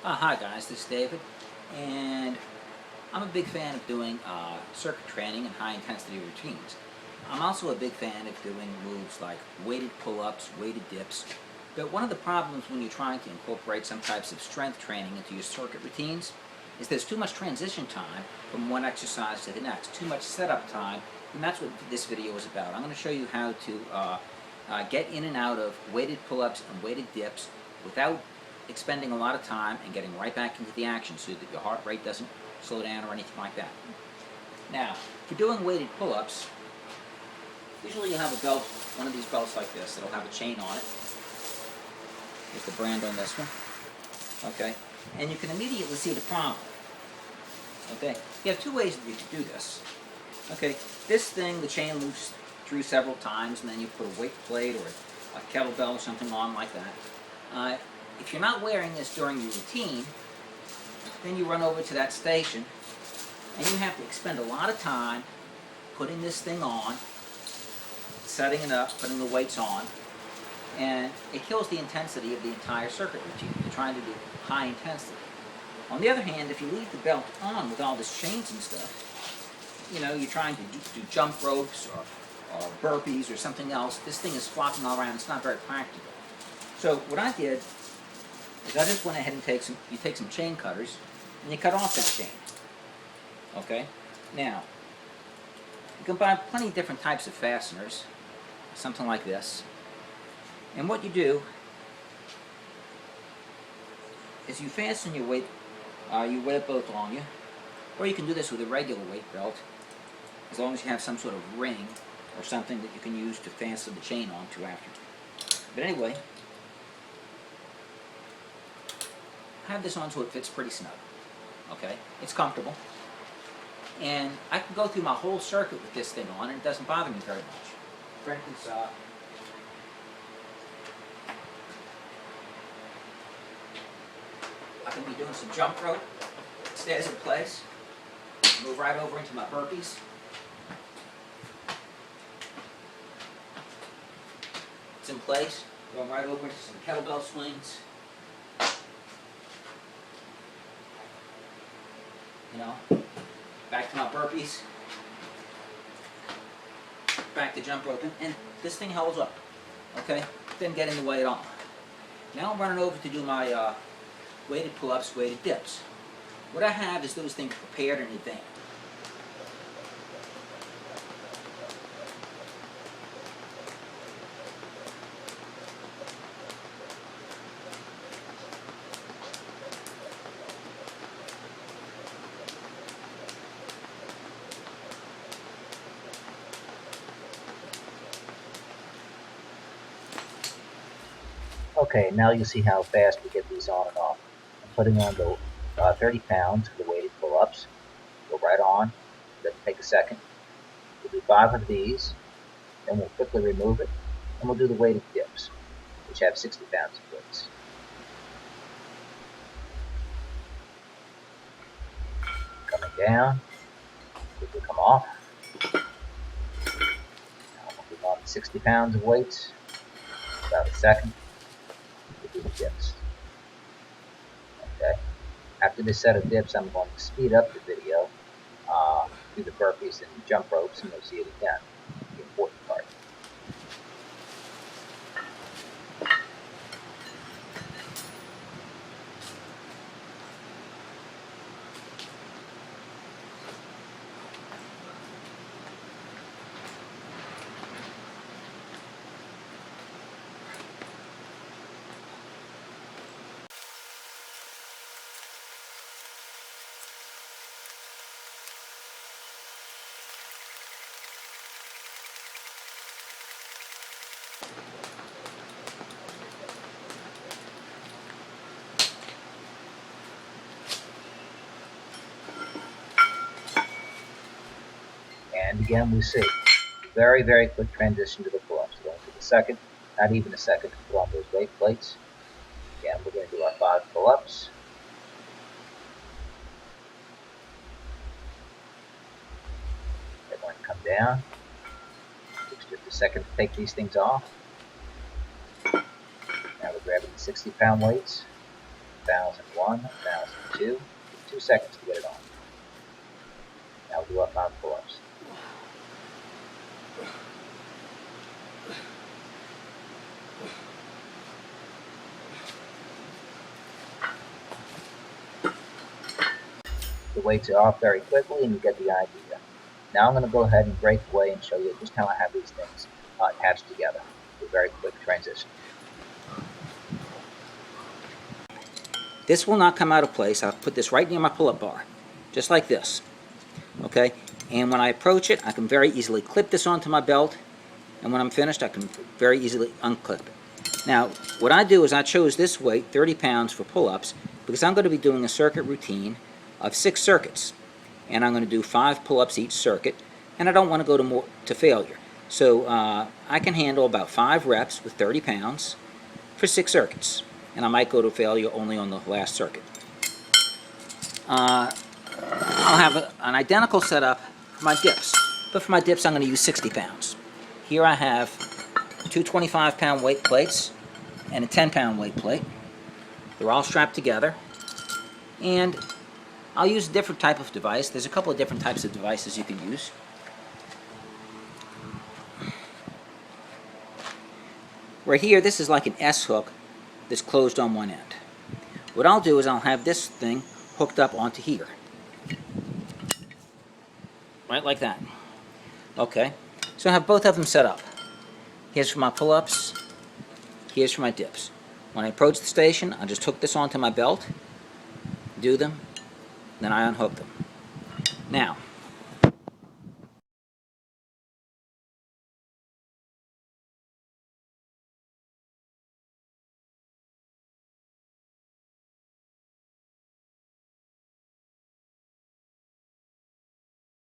Hi guys, this is David, and I'm a big fan of doing circuit training and high intensity routines. I'm also a big fan of doing moves like weighted pull-ups, weighted dips, but one of the problems when you're trying to incorporate some types of strength training into your circuit routines is there's too much transition time from one exercise to the next, too much setup time, and that's what this video is about. I'm going to show you how to get in and out of weighted pull-ups and weighted dips without expending a lot of time and getting right back into the action so that your heart rate doesn't slow down or anything like that. Now, if you're doing weighted pull-ups, usually you'll have a belt, one of these belts like this, that'll have a chain on it. Here's the brand on this one. Okay, and you can immediately see the problem. Okay, you have two ways that you can do this. Okay, this thing, the chain moves through several times, and then you put a weight plate or a kettlebell or something on like that. If you're not wearing this during your routine, then you run over to that station and you have to expend a lot of time putting this thing on, setting it up, putting the weights on, and it kills the intensity of the entire circuit routine. You're trying to do high intensity. On the other hand, if you leave the belt on with all this chains and stuff, you know, you're trying to do jump ropes or burpees or something else, this thing is flopping all around. It's not very practical. So what I did is I just went ahead and take some chain cutters and you cut off that chain. Okay? Now, you can buy plenty of different types of fasteners, something like this. And what you do is you fasten your weight belt on you, or you can do this with a regular weight belt, as long as you have some sort of ring or something that you can use to fasten the chain onto after. But anyway, I have this on so it fits pretty snug. Okay, it's comfortable, and I can go through my whole circuit with this thing on, and it doesn't bother me very much. For instance, I can be doing some jump rope. It stays in place. Move right over into my burpees. It's in place. Going right over into some kettlebell swings. You know, back to my burpees, back to jump roping, and this thing holds up. Okay, didn't get in the way at all. Now I'm running over to do my weighted pull-ups, weighted dips. What I have is those things prepared in advance. Okay, now you'll see how fast we get these on and off. I'm putting on the 30 pounds for the weighted pull-ups. Go right on. Doesn't take a second. We'll do 5 of these. Then we'll quickly remove it. And we'll do the weighted dips, which have 60 pounds of weights. Coming down. Quickly come off. Now we'll move on to 60 pounds of weights. About a second. We'll do the dips. Okay. After this set of dips, I'm going to speed up the video, do the burpees and jump ropes, and you'll see it again, the important part. And again, we see very, very quick transition to the pull-ups. Going to the second, not even a second to put on those weight plates. Again, we're going to do our 5 pull-ups. They're going to come down. Takes just a second to take these things off. Now we're grabbing the 60-pound weights. 1,001, 1,002. 2 seconds to get it on. Now we'll do up 5 pull-ups. The weights are off very quickly and you get the idea. Now I'm going to go ahead and break away and show you just how I have these things attached together. A very quick transition. This will not come out of place. I'll put this right near my pull-up bar, just like this. Okay? And when I approach it, I can very easily clip this onto my belt, and when I'm finished, I can very easily unclip it. Now, what I do is I chose this weight, 30 pounds, for pull-ups, because I'm going to be doing a circuit routine of 6 circuits. And I'm going to do 5 pull-ups each circuit, and I don't want to go to failure. So I can handle about 5 reps with 30 pounds for 6 circuits. And I might go to failure only on the last circuit. I'll have an identical setup for my dips. But for my dips, I'm going to use 60 pounds. Here I have 2 25-pound weight plates and a 10-pound weight plate. They're all strapped together. And I'll use a different type of device. There's a couple of different types of devices you can use. Right here, this is like an S-hook that's closed on one end. What I'll do is I'll have this thing hooked up onto here. Right like that. Okay, so I have both of them set up. Here's for my pull-ups, here's for my dips. When I approach the station, I just hook this onto my belt, do them, then I unhook them. Now,